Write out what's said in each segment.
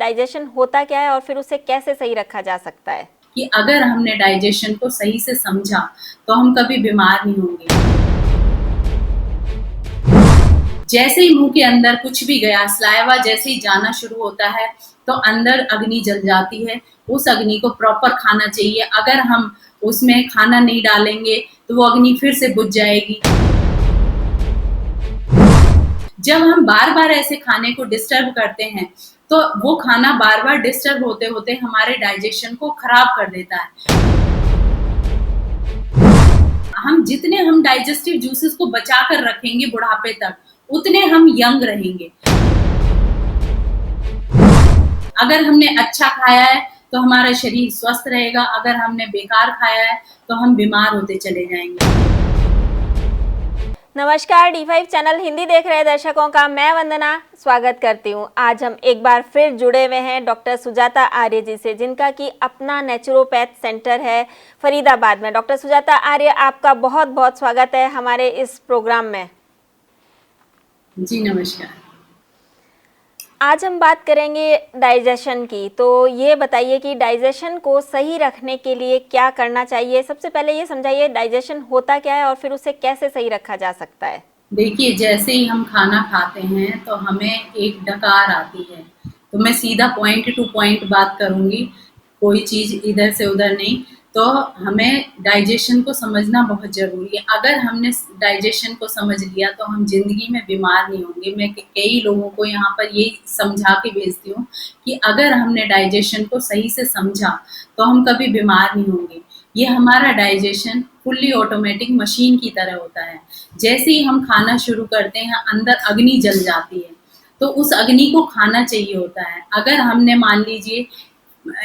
Digestion होता क्या है और फिर उसे कैसे सही रखा जा सकता है? कि अगर हमने डाइजेशन को सही से समझा तो हम कभी बीमार नहीं होंगे। जैसे ही मुंह के अंदर कुछ भी गया, सलाइवा जैसे ही जाना शुरू होता है तो अंदर अग्नि जल जाती है। उस अग्नि को प्रॉपर खाना चाहिए। अगर हम उसमें खाना नहीं डालेंगे तो वो अग्नि फिर से बुझ जाएगी। जब हम बार बार ऐसे खाने को डिस्टर्ब करते हैं तो वो खाना बार बार डिस्टर्ब होते होते हमारे डाइजेशन को खराब कर देता है। हम डाइजेस्टिव जूसेस को बचा कर रखेंगे बुढ़ापे तक, उतने हम यंग रहेंगे। अगर हमने अच्छा खाया है तो हमारा शरीर स्वस्थ रहेगा, अगर हमने बेकार खाया है तो हम बीमार होते चले जाएंगे। नमस्कार, D5 चैनल हिंदी देख रहे दर्शकों का मैं वंदना स्वागत करती हूं। आज हम एक बार फिर जुड़े हुए हैं डॉक्टर सुजाता आर्य जी से, जिनका कि अपना नेचुरोपैथ सेंटर है फरीदाबाद में। डॉक्टर सुजाता आर्य, आपका बहुत बहुत स्वागत है हमारे इस प्रोग्राम में। जी नमस्कार। आज हम बात करेंगे डाइजेशन की। तो ये बताइए कि डाइजेशन को सही रखने के लिए क्या करना चाहिए। सबसे पहले ये समझाइए डाइजेशन होता क्या है और फिर उसे कैसे सही रखा जा सकता है। देखिए, जैसे ही हम खाना खाते हैं तो हमें एक डकार आती है। तो मैं सीधा पॉइंट टू पॉइंट बात करूंगी, कोई चीज इधर से उधर नहीं। तो हमें डाइजेशन को समझना बहुत जरूरी है। अगर हमने डाइजेशन को समझ लिया तो हम जिंदगी में बीमार नहीं होंगे। मैं कई लोगों को यहाँ पर ये समझा के भेजती हूँ कि अगर हमने डाइजेशन को सही से समझा तो हम कभी बीमार नहीं होंगे। ये हमारा डाइजेशन फुल्ली ऑटोमेटिक मशीन की तरह होता है। जैसे ही हम खाना शुरू करते हैं अंदर अग्नि जल जाती है, तो उस अग्नि को खाना चाहिए होता है। अगर हमने मान लीजिए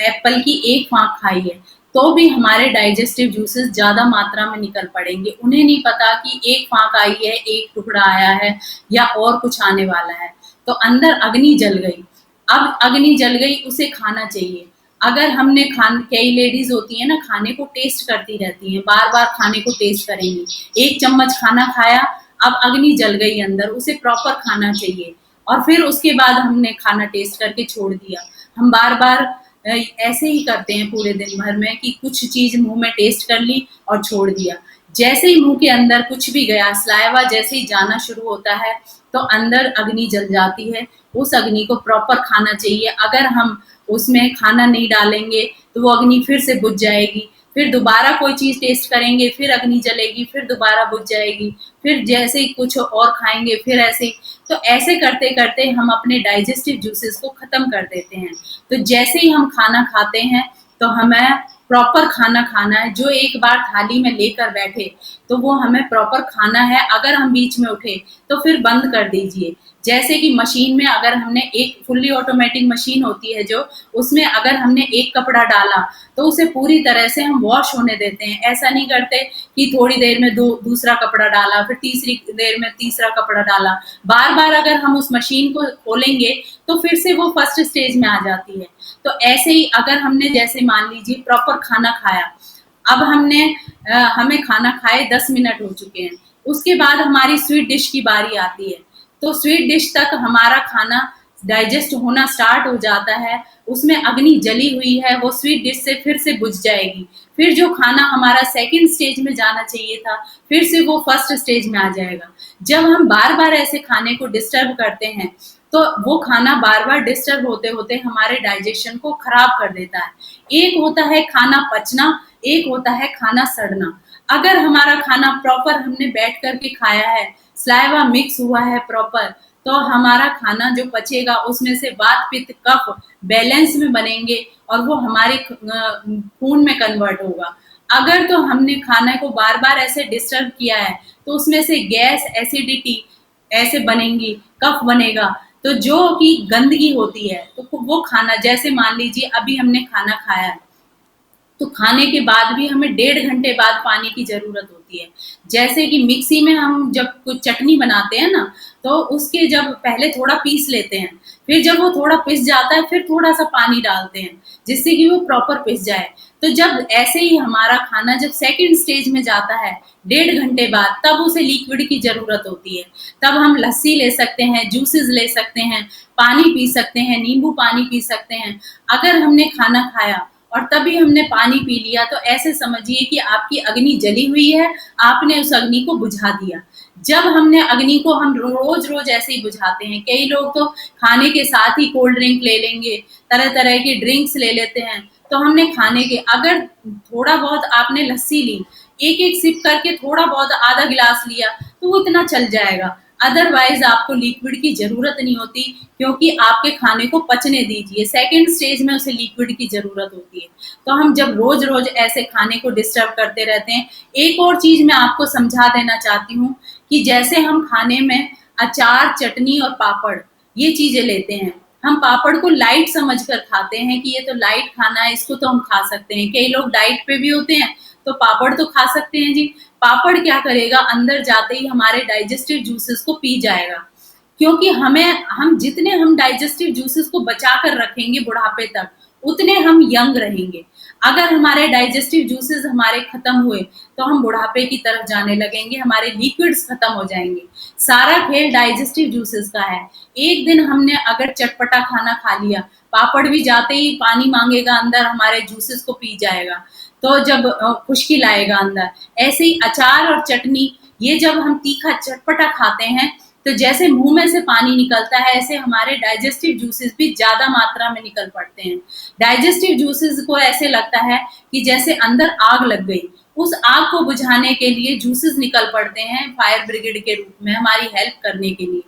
एप्पल की एक फांक खाई है तो भी हमारे डाइजेस्टिव जूसेस ज्यादा मात्रा में निकल पड़ेंगे। उन्हें नहीं पता कि एक फांक आई है, एक टुकड़ा आया है या और कुछ आने वाला है। तो अंदर अग्नि जल गई। अब अग्नि जल गई, उसे खाना चाहिए। अगर हमने कई लेडीज होती है ना, खाने को टेस्ट करती रहती हैं, बार बार खाने को टेस्ट करेंगी। एक चम्मच खाना खाया, अब अग्नि जल गई अंदर, उसे प्रॉपर खाना चाहिए। और फिर उसके बाद हमने खाना टेस्ट करके छोड़ दिया। हम बार बार ऐसे ही करते हैं पूरे दिन भर में कि कुछ चीज मुंह में टेस्ट कर ली और छोड़ दिया। जैसे ही मुंह के अंदर कुछ भी गया, सलाइवा जैसे ही जाना शुरू होता है तो अंदर अग्नि जल जाती है। उस अग्नि को प्रॉपर खाना चाहिए। अगर हम उसमें खाना नहीं डालेंगे तो वो अग्नि फिर से बुझ जाएगी। फिर दोबारा कोई चीज टेस्ट करेंगे, फिर अग्नि जलेगी, फिर दोबारा बुझ जाएगी। फिर जैसे ही कुछ और खाएंगे फिर ऐसे। तो ऐसे करते करते हम अपने डाइजेस्टिव जूसेस को खत्म कर देते हैं। तो जैसे ही हम खाना खाते हैं तो हमें प्रॉपर खाना खाना है। जो एक बार थाली में लेकर बैठे तो वो हमें प्रॉपर खाना है। अगर हम बीच में उठे तो फिर बंद कर दीजिए। जैसे कि मशीन में अगर हमने एक फुल्ली ऑटोमेटिक मशीन होती है जो, उसमें अगर हमने एक कपड़ा डाला तो उसे पूरी तरह से हम वॉश होने देते हैं। ऐसा नहीं करते कि थोड़ी देर में दूसरा कपड़ा डाला, फिर तीसरी देर में तीसरा कपड़ा डाला। बार बार अगर हम उस मशीन को खोलेंगे तो फिर से वो फर्स्ट स्टेज में आ जाती है। तो ऐसे ही अगर हमने जैसे मान लीजिए प्रॉपर खाना खाया, अब हमें खाना खाए 10 मिनट हो चुके हैं, उसके बाद हमारी स्वीट डिश की बारी आती है। तो स्वीट डिश तक हमारा खाना डाइजेस्ट होना स्टार्ट हो जाता है। उसमें अग्नि जली हुई है, वो स्वीट डिश से फिर से बुझ जाएगी। फिर जो खाना हमारा सेकंड स्टेज में जाना चाहिए था, फिर से वो फर्स्ट स्टेज में आ जाएगा। जब हम बार बार ऐसे खाने को डिस्टर्ब करते हैं तो वो खाना बार बार डिस्टर्ब होते होते हमारे डाइजेशन को खराब कर देता है। एक होता है खाना पचना, एक होता है खाना सड़ना। अगर हमारा खाना प्रॉपर हमने बैठ करके खाया है, सलाइवा मिक्स हुआ है प्रॉपर, तो हमारा खाना जो पचेगा उसमें से वात पित्त कफ बैलेंस में बनेंगे और वो हमारे खून में कन्वर्ट होगा। अगर तो हमने खाने को बार बार ऐसे डिस्टर्ब किया है तो उसमें से गैस, एसिडिटी ऐसे बनेंगी, कफ बनेगा। तो जो कि गंदगी होती है तो वो खाना, जैसे मान लीजिए अभी हमने खाना खाया है तो खाने के बाद भी हमें 1.5 घंटे बाद पानी की जरूरत होती है। होती है। जैसे कि मिक्सी में हम जब कुछ चटनी बनाते हैं ना, तो उसके जब पहले थोड़ा पीस लेते हैं, फिर जब वो थोड़ा पिस जाता है फिर थोड़ा सा पानी डालते हैं जिससे कि वो प्रॉपर पिस जाए। तो जब ऐसे ही हमारा खाना जब सेकंड स्टेज में जाता है 1.5 घंटे बाद, तब उसे लिक्विड की जरूरत होती है। तब हम लस्सी ले सकते हैं, जूसेस ले सकते हैं, पानी पी सकते हैं, नींबू पानी पी सकते हैं। अगर हमने खाना खाया और तभी हमने पानी पी लिया तो ऐसे समझिए कि आपकी अग्नि जली हुई है, आपने उस अग्नि को बुझा दिया। जब हमने अग्नि को हम रोज रोज ऐसे ही बुझाते हैं, कई लोग तो खाने के साथ ही कोल्ड ड्रिंक ले लेंगे, तरह तरह की ड्रिंक्स ले लेते हैं। तो हमने खाने के अगर थोड़ा बहुत आपने लस्सी ली, एक एक सिप करके थोड़ा बहुत आधा गिलास लिया तो वो इतना चल जाएगा। अदरवाइज आपको लिक्विड की जरूरत नहीं होती, क्योंकि आपके खाने को पचने दीजिए, सेकंड स्टेज में उसे लिक्विड की जरूरत होती है। तो हम जब रोज रोज ऐसे खाने को डिस्टर्ब करते रहते हैं। एक और चीज मैं आपको समझा देना चाहती हूँ कि जैसे हम खाने में अचार, चटनी और पापड़ ये चीजें लेते हैं, हम पापड़ को लाइट समझकर खाते हैं कि ये तो लाइट खाना है, इसको तो हम खा सकते हैं। कई लोग डाइट पे भी होते हैं तो पापड़ तो खा सकते हैं जी। पापड़ क्या करेगा, अंदर जाते ही हमारे डाइजेस्टिव जूसेस को पी जाएगा, क्योंकि हम जितने हम डाइजेस्टिव जूसेस को बचा कर रखेंगे बुढ़ापे तक, उतने हम यंग रहेंगे। अगर हमारे डाइजेस्टिव जूसेस हमारे खत्म हुए तो हम बुढ़ापे की तरफ जाने लगेंगे, हमारे लिक्विड्स खत्म हो जाएंगे। सारा खेल डाइजेस्टिव जूसेस का है। एक दिन हमने अगर चटपटा खाना खा लिया, पापड़ भी जाते ही पानी मांगेगा अंदर, हमारे जूसेस को पी जाएगा, तो जब खुश्की लाएगा अंदर। ऐसे ही अचार और चटनी, ये जब हम तीखा चटपटा खाते हैं तो जैसे मुंह में से पानी निकलता है, ऐसे हमारे डाइजेस्टिव जूसेस भी ज्यादा मात्रा में निकल पड़ते हैं। डाइजेस्टिव जूसेस को ऐसे लगता है कि जैसे अंदर आग लग गई। उस आग को बुझाने के लिए जूसेस निकल पड़ते हैं फायर ब्रिगेड के रूप में, हमारी हेल्प करने के लिए।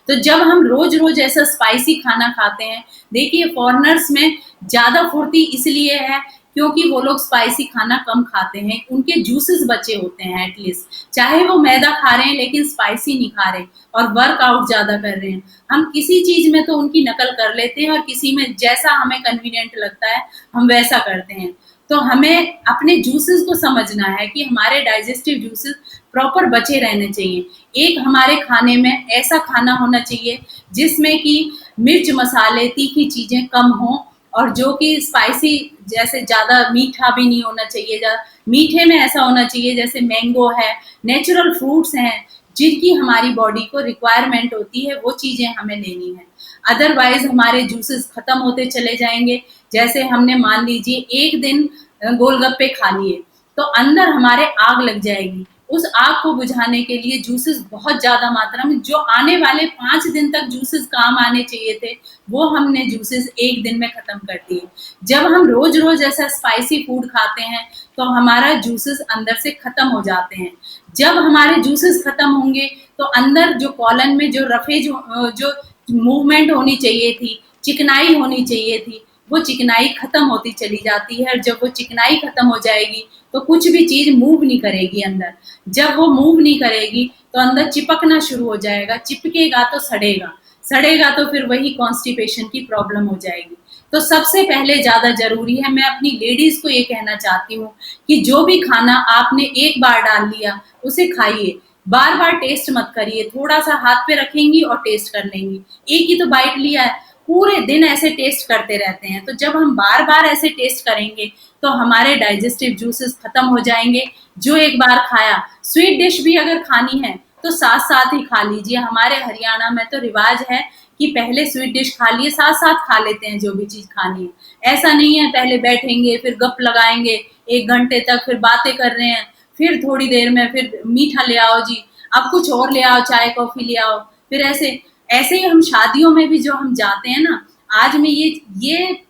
तो जब हम रोज रोज ऐसा स्पाइसी खाना खाते हैं, देखिए फॉरेनर्स में ज्यादा फुर्ती इसलिए है क्योंकि वो लोग स्पाइसी खाना कम खाते हैं, उनके जूसेस बचे होते हैं एटलीस्ट। चाहे वो मैदा खा रहे हैं लेकिन स्पाइसी नहीं खा रहे और वर्कआउट ज्यादा कर रहे हैं। हम किसी चीज में तो उनकी नकल कर लेते हैं और किसी में जैसा हमें कन्वीनियंट लगता है हम वैसा करते हैं। तो हमें अपने जूसेस को समझना है कि हमारे डाइजेस्टिव जूसेस प्रॉपर बचे रहने चाहिए। एक हमारे खाने में ऐसा खाना होना चाहिए जिसमें कि मिर्च, मसाले, तीखी चीजें कम हों, और जो कि स्पाइसी, जैसे ज्यादा मीठा भी नहीं होना चाहिए। मीठे में ऐसा होना चाहिए जैसे मैंगो है, नेचुरल फ्रूट्स हैं जिनकी हमारी बॉडी को रिक्वायरमेंट होती है, वो चीजें हमें लेनी है। अदरवाइज हमारे जूसेस खत्म होते चले जाएंगे। जैसे हमने मान लीजिए एक दिन गोलगप्पे खा लिए तो अंदर हमारे आग लग जाएगी। उस आग को बुझाने के लिए जूसेस बहुत ज्यादा मात्रा में, जो आने वाले 5 दिन तक जूसेस काम आने चाहिए थे, वो हमने जूसेस एक दिन में खत्म कर दिए। जब हम रोज रोज ऐसा स्पाइसी फूड खाते हैं तो हमारा जूसेस अंदर से खत्म हो जाते हैं। जब हमारे जूसेस खत्म होंगे तो अंदर जो कॉलन में जो रफे जो मूवमेंट होनी चाहिए थी, चिकनाई होनी चाहिए थी, वो चिकनाई खत्म होती चली जाती है। जब वो चिकनाई खत्म हो जाएगी तो कुछ भी चीज मूव नहीं करेगी अंदर। जब वो मूव नहीं करेगी तो अंदर चिपकना शुरू हो जाएगा, चिपकेगा तो सड़ेगा, सड़ेगा तो फिर वही कॉन्स्टिपेशन की प्रॉब्लम हो जाएगी। तो सबसे पहले ज्यादा जरूरी है, मैं अपनी लेडीज को ये कहना चाहती हूँ कि जो भी खाना आपने एक बार डाल लिया उसे खाइए, बार बार टेस्ट मत करिए। थोड़ा सा हाथ पे रखेंगी और टेस्ट कर लेंगी, एक ही तो बाइट लिया है, पूरे दिन ऐसे टेस्ट करते रहते हैं। तो जब हम बार बार ऐसे टेस्ट करेंगे तो हमारे डाइजेस्टिव जूसेस खत्म हो जाएंगे। जो एक बार खाया, स्वीट डिश भी अगर खानी है तो साथ साथ ही खा लीजिए। हमारे हरियाणा में तो रिवाज है कि पहले स्वीट डिश खा लिए, साथ साथ खा लेते हैं जो भी चीज खानी है। ऐसा नहीं है पहले बैठेंगे फिर गप लगाएंगे 1 घंटे तक, फिर बातें कर रहे हैं, फिर थोड़ी देर में फिर मीठा ले आओ जी, अब कुछ और ले आओ, चाय कॉफी ले आओ। फिर ऐसे ऐसे ही हम शादियों में भी जो हम जाते हैं ना, आज में ये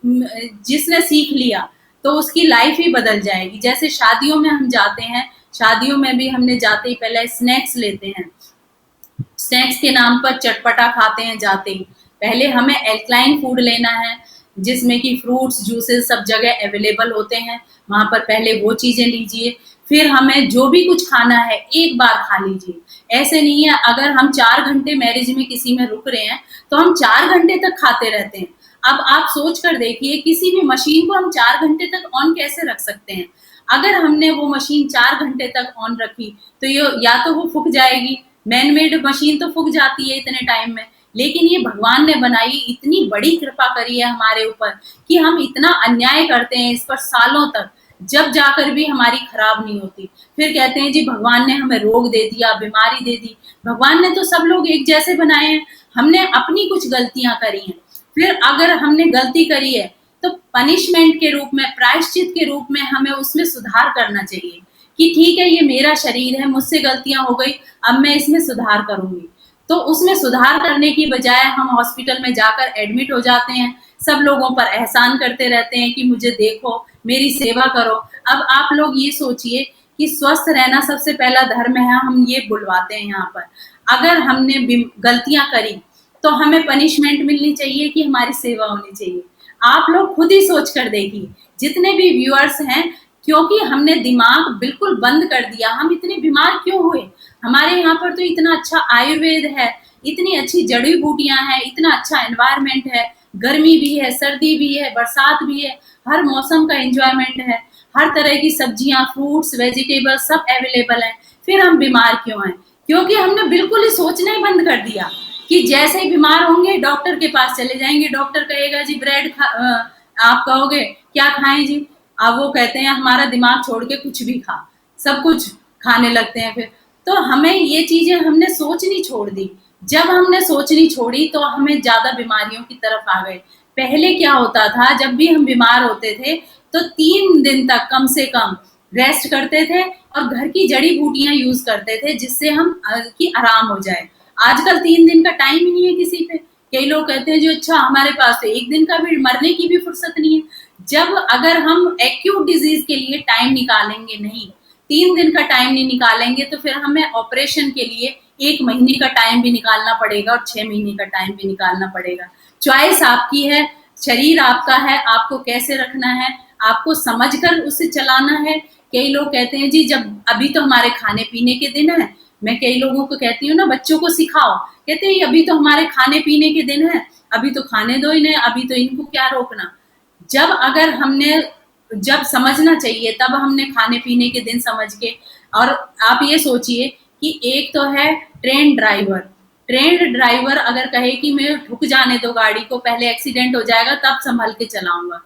जिसने सीख लिया तो उसकी लाइफ ही बदल जाएगी। जैसे शादियों में हम जाते हैं, शादियों में भी हमने जाते ही पहले स्नैक्स लेते हैं, स्नैक्स के नाम पर चटपटा खाते हैं जाते ही। पहले हमें एल्कलाइन फूड लेना है जिसमें कि फ्रूट्स, जूसेस सब जगह अवेलेबल होते हैं, वहां पर पहले वो चीजें लीजिए। फिर हमें जो भी कुछ खाना है एक बार खा लीजिए। ऐसे नहीं है अगर हम 4 घंटे मैरिज में किसी में रुक रहे हैं तो हम 4 घंटे तक खाते रहते हैं। अब आप सोच कर देखिए, किसी भी मशीन को हम 4 घंटे तक ऑन कैसे रख सकते हैं? अगर हमने वो मशीन 4 घंटे तक ऑन रखी तो ये या तो वो फूक जाएगी, मैन मेड मशीन तो फूक जाती है इतने टाइम में, लेकिन ये भगवान ने बनाई, इतनी बड़ी कृपा करी है हमारे ऊपर कि हम इतना अन्याय करते हैं इस पर सालों तक, जब जाकर भी हमारी खराब नहीं होती। फिर कहते हैं जी भगवान ने हमें रोग दे दिया, बीमारी दे दी। भगवान ने तो सब लोग एक जैसे बनाए हैं, हमने अपनी कुछ गलतियां करी हैं। फिर अगर हमने गलती करी है तो पनिशमेंट के रूप में, प्रायश्चित के रूप में हमें उसमें सुधार करना चाहिए कि ठीक है ये मेरा शरीर है, मुझसे गलतियां हो गई, अब मैं इसमें सुधार करूंगी। तो उसमें सुधार करने की बजाय हम हॉस्पिटल में जाकर एडमिट हो जाते हैं, सब लोगों पर एहसान करते रहते हैं कि मुझे देखो, मेरी सेवा करो। अब आप लोग ये सोचिए कि स्वस्थ रहना सबसे पहला धर्म है, हम ये बुलवाते हैं यहाँ पर। अगर हमने गलतियां करी तो हमें पनिशमेंट मिलनी चाहिए कि हमारी सेवा होनी चाहिए। आप लोग खुद ही सोच कर देखिए, जितने भी व्यूअर्स हैं, क्योंकि हमने दिमाग बिल्कुल बंद कर दिया, हम इतने बीमार क्यों हुए। हमारे यहाँ पर तो इतना अच्छा आयुर्वेद है, इतनी अच्छी जड़ी बूटियां हैं, इतना अच्छा एनवायरमेंट है, गर्मी भी है, सर्दी भी है, बरसात भी है, हर मौसम का एंजॉयमेंट है, हर तरह की सब्जियां, फ्रूट्स, वेजिटेबल सब अवेलेबल हैं, फिर हम बीमार क्यों हैं? क्योंकि हमने बिल्कुल ही सोचना ही बंद कर दिया कि जैसे ही बीमार होंगे डॉक्टर के पास चले जाएंगे, डॉक्टर कहेगा जी ब्रेड आप कहोगे क्या खाएं जी, अब वो कहते हैं हमारा दिमाग छोड़ के कुछ भी खा, सब कुछ खाने लगते हैं फिर। तो हमें ये चीजें हमने सोचनी छोड़ दी, जब हमने सोचनी छोड़ी तो हमें ज्यादा बीमारियों की तरफ आ गए। पहले क्या होता था, जब भी हम बीमार होते थे तो 3 दिन तक कम से कम रेस्ट करते थे और घर की जड़ी बूटियां यूज करते थे जिससे हम की आराम हो जाए। आजकल 3 दिन का टाइम ही नहीं है किसी पे। कई लोग कहते हैं जो अच्छा हमारे पास तो 1 दिन का भी, मरने की भी फुर्सत नहीं है। जब अगर हम एक्यूट डिजीज के लिए टाइम निकालेंगे नहीं, 3 दिन का टाइम नहीं निकालेंगे तो फिर हमें ऑपरेशन के लिए 1 महीने का टाइम भी निकालना पड़ेगा और 6 महीने का टाइम भी निकालना पड़ेगा। चॉइस आपकी है, शरीर आपका है, आपको कैसे रखना है, आपको समझकर उसे चलाना है। कई लोग कहते हैं जी जब अभी तो हमारे खाने पीने के दिन है, मैं कई लोगों को कहती हूँ ना बच्चों को सिखाओ, कहते हैं अभी तो हमारे खाने पीने के दिन है, अभी तो खाने दो इन्हें, अभी तो इनको क्या रोकना। जब अगर हमने, जब समझना चाहिए तब हमने खाने पीने के दिन समझ के। और आप ये सोचिए कि एक तो है ट्रेन ड्राइवर, ट्रेन ड्राइवर अगर कहे कि मैं रुक जाने दो गाड़ी को, पहले एक्सीडेंट हो जाएगा तब संभल के चलाऊंगा,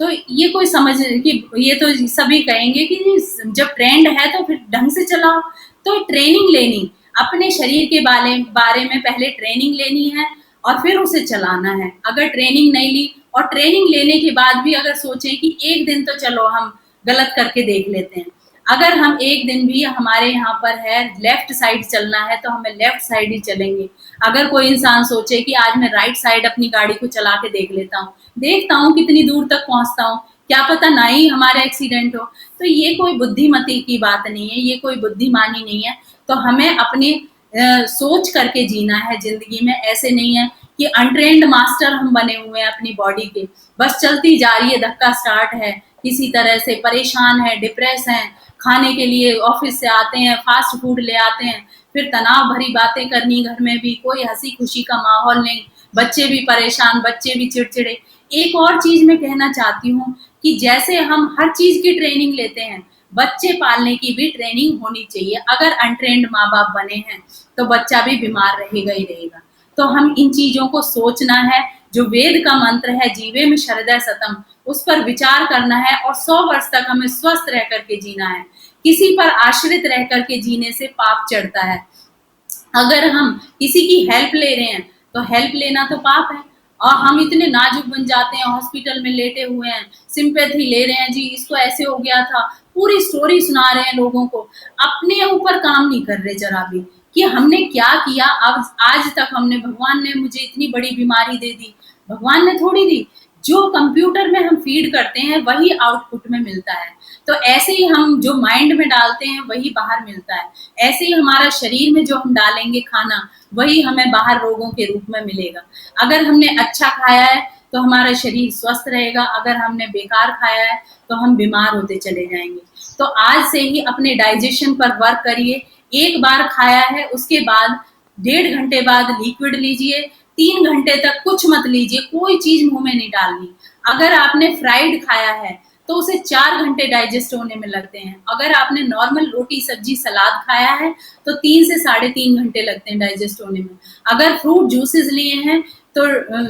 तो ये कोई समझ कि ये तो सभी कहेंगे कि जब ट्रेंड है तो फिर ढंग से चलाओ। तो ट्रेनिंग लेनी, अपने शरीर के बारे में पहले ट्रेनिंग लेनी है और फिर उसे चलाना है। अगर ट्रेनिंग नहीं ली और ट्रेनिंग लेने के बाद भी अगर सोचें कि 1 दिन तो चलो हम गलत करके देख लेते हैं, अगर हम 1 दिन भी, हमारे यहाँ पर है लेफ्ट साइड चलना है तो हमें लेफ्ट साइड ही चलेंगे। अगर कोई इंसान सोचे कि आज मैं राइट साइड अपनी गाड़ी को चला के देख लेता हूँ, देखता हूँ कितनी दूर तक पहुंचता हूँ, क्या पता ना ही हमारा एक्सीडेंट हो, तो ये कोई बुद्धिमती की बात नहीं है, ये कोई बुद्धिमानी नहीं है। तो हमें अपनी सोच करके जीना है जिंदगी में। ऐसे नहीं है कि अनट्रेंड मास्टर हम बने हुए हैं अपनी बॉडी के, बस चलती जा रही है, धक्का स्टार्ट है, किसी तरह से परेशान है, डिप्रेस हैं, खाने के लिए ऑफिस से आते हैं फास्ट फूड ले आते हैं, फिर तनाव भरी बातें करनी, घर में भी कोई हंसी खुशी का माहौल नहीं, बच्चे भी परेशान, बच्चे भी चिड़चिड़े। एक और चीज मैं कहना चाहती हूँ कि जैसे हम हर चीज की ट्रेनिंग लेते हैं, बच्चे पालने की भी ट्रेनिंग होनी चाहिए। अगर अनट्रेंड माँ बाप बने हैं तो बच्चा भी बीमार रहेगा ही रहेगा। तो हम इन चीजों को सोचना है, जो वेद का मंत्र है जीवे में शरदय सतम, उस पर विचार करना है और 100 वर्ष तक हमें स्वस्थ रह करके जीना है। किसी पर आश्रित रह करके जीने से पाप चढ़ता है। अगर हम किसी की हेल्प ले रहे हैं तो हेल्प लेना तो पाप है, और हम इतने नाजुक बन जाते हैं, हॉस्पिटल में लेटे हुए हैं, सिंपैथी ले रहे हैं, जी इसको ऐसे हो गया था, पूरी स्टोरी सुना रहे हैं लोगों को, अपने ऊपर काम नहीं कर रहे जरा भी कि हमने क्या किया। अब आज तक हमने, भगवान ने मुझे इतनी बड़ी बीमारी दे दी, भगवान ने थोड़ी दी, जो कंप्यूटर में हम फीड करते हैं वही आउटपुट में मिलता है। तो ऐसे ही हम जो माइंड में डालते हैं वही बाहर मिलता है। ऐसे ही हमारा शरीर में जो हम डालेंगे खाना, वही हमें बाहर रोगों के रूप में मिलेगा। अगर हमने अच्छा खाया है तो हमारा शरीर स्वस्थ रहेगा, अगर हमने बेकार खाया है तो हम बीमार होते चले जाएंगे। तो आज से ही अपने डाइजेशन पर वर्क करिए। एक बार खाया है उसके बाद 1.5 घंटे बाद लिक्विड लीजिए, 3 घंटे तक कुछ मत लीजिए, कोई चीज मुंह में नहीं डालनी। अगर आपने फ्राइड खाया है तो तो उसे 4 घंटे डाइजेस्ट होने में लगते हैं। अगर आपने नॉर्मल रोटी सब्जी सलाद खाया है तो 3 से 3.5 घंटे लगते हैं डाइजेस्ट होने में। अगर फ्रूट जूसेस लिए हैं तो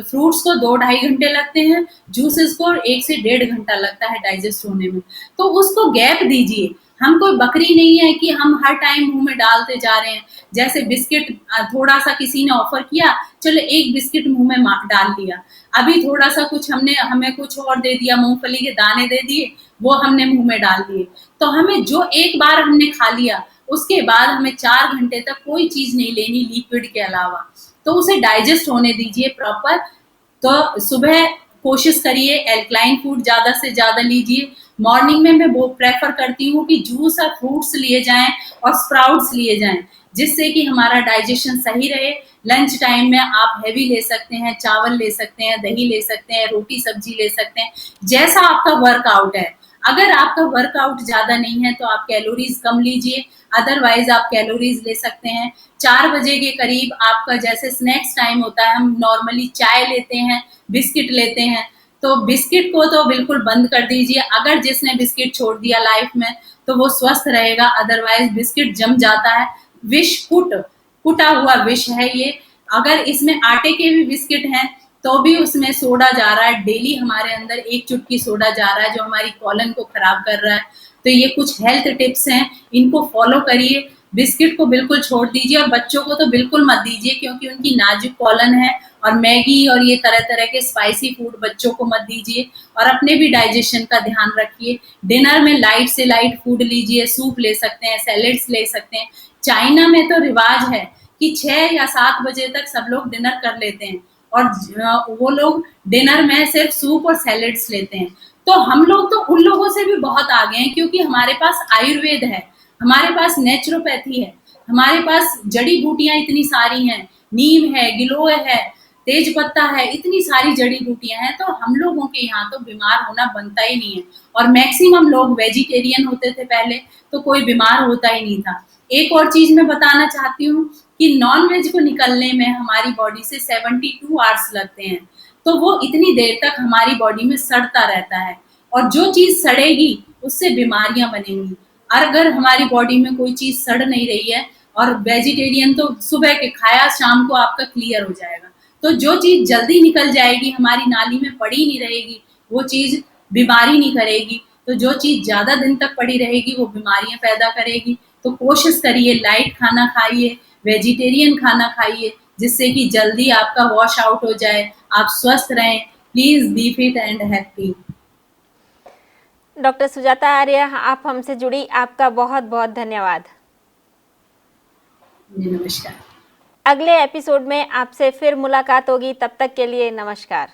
फ्रूट्स को 2-2.5 घंटे लगते हैं, जूसेस को 1 से 1.5 घंटा लगता है डाइजेस्ट होने में। तो उसको गैप दीजिए। हम कोई बकरी नहीं है कि हम हर टाइम मुंह में डालते जा रहे हैं। जैसे बिस्किट थोड़ा सा किसी ने ऑफर किया, चलो एक बिस्किट मुंह में डाल लिया, अभी थोड़ा सा कुछ हमें कुछ और दे दिया, मूंगफली के दाने दे दिए, वो हमने मुंह में डाल दिए। तो हमें जो एक बार हमने खा लिया उसके बाद हमें 4 घंटे तक कोई चीज नहीं लेनी लिक्विड के अलावा। तो उसे डाइजेस्ट होने दीजिए प्रॉपर। तो सुबह कोशिश करिए एल्कलाइन फूड ज्यादा से ज्यादा लीजिए। मॉर्निंग में मैं वो प्रेफर करती हूँ कि जूस और फ्रूट्स लिए जाएं और स्प्राउट्स लिए जाएं, जिससे कि हमारा डाइजेशन सही रहे। लंच टाइम में आप हैवी ले सकते हैं, चावल ले सकते हैं, दही ले सकते हैं, रोटी सब्जी ले सकते हैं, जैसा आपका वर्कआउट है। अगर आपका वर्कआउट ज्यादा नहीं है तो आप कैलोरीज कम लीजिए, अदरवाइज आप कैलोरीज ले सकते हैं। 4 बजे के करीब आपका जैसे स्नैक्स टाइम होता है, हम नॉर्मली चाय लेते हैं, बिस्किट लेते हैं, तो बिस्किट को तो बिल्कुल बंद कर दीजिए। अगर जिसने बिस्किट छोड़ दिया लाइफ में तो वो स्वस्थ रहेगा, अदरवाइज बिस्किट जम जाता है। विष कुटा हुआ विष है ये। अगर इसमें आटे के भी बिस्किट हैं तो भी उसमें सोडा जा रहा है, डेली हमारे अंदर 1 चुटकी सोडा जा रहा है जो हमारी कॉलन को खराब कर रहा है। तो ये कुछ हेल्थ टिप्स हैं, इनको फॉलो करिए। बिस्किट को बिल्कुल छोड़ दीजिए और बच्चों को तो बिल्कुल मत दीजिए, क्योंकि उनकी नाजुक कॉलन है। और मैगी और ये तरह तरह के स्पाइसी फूड बच्चों को मत दीजिए। और अपने भी डाइजेशन का ध्यान रखिए। डिनर में लाइट से लाइट फूड लीजिए, सूप ले सकते हैं, सैलेड्स ले सकते हैं। चाइना में तो रिवाज है कि 6 या 7 बजे तक सब लोग डिनर कर लेते हैं और वो लोग डिनर में सिर्फ सूप और सैलेड्स लेते हैं। तो हम लोग तो उन लोगों से भी बहुत आगे हैं, क्योंकि हमारे पास आयुर्वेद है, हमारे पास नेचुरोपैथी है, हमारे पास जड़ी बूटियां इतनी सारी हैं, नीम है, गिलोय है, तेज पत्ता है, इतनी सारी जड़ी बूटियां हैं। तो हम लोगों के यहाँ तो बीमार होना बनता ही नहीं है। और मैक्सिमम लोग वेजिटेरियन होते थे पहले, तो कोई बीमार होता ही नहीं था। एक और चीज मैं बताना चाहती हूँ कि नॉन वेज को निकलने में हमारी बॉडी से 72 आवर्स लगते हैं। तो वो इतनी देर तक हमारी बॉडी में सड़ता रहता है, और जो चीज सड़ेगी उससे बीमारियां बनेंगी। और अगर हमारी बॉडी में कोई चीज सड़ नहीं रही है, और वेजिटेरियन तो सुबह के खाया शाम को आपका क्लियर हो जाएगा। तो जो चीज जल्दी निकल जाएगी, हमारी नाली में पड़ी नहीं रहेगी, वो चीज बीमारी नहीं करेगी। तो जो चीज ज्यादा दिन तक पड़ी रहेगी वो बीमारियां पैदा करेगी। तो कोशिश करिए लाइट खाना खाइए, वेजिटेरियन खाना खाइए, जिससे कि जल्दी आपका वॉश आउट हो जाए, आप स्वस्थ रहें। Please be fit and happy. Doctor Sujata Arya, आप हमसे जुड़ी, आपका बहुत बहुत धन्यवाद। जी नमस्कार। अगले एपिसोड में आपसे फिर मुलाकात होगी, तब तक के लिए नमस्कार।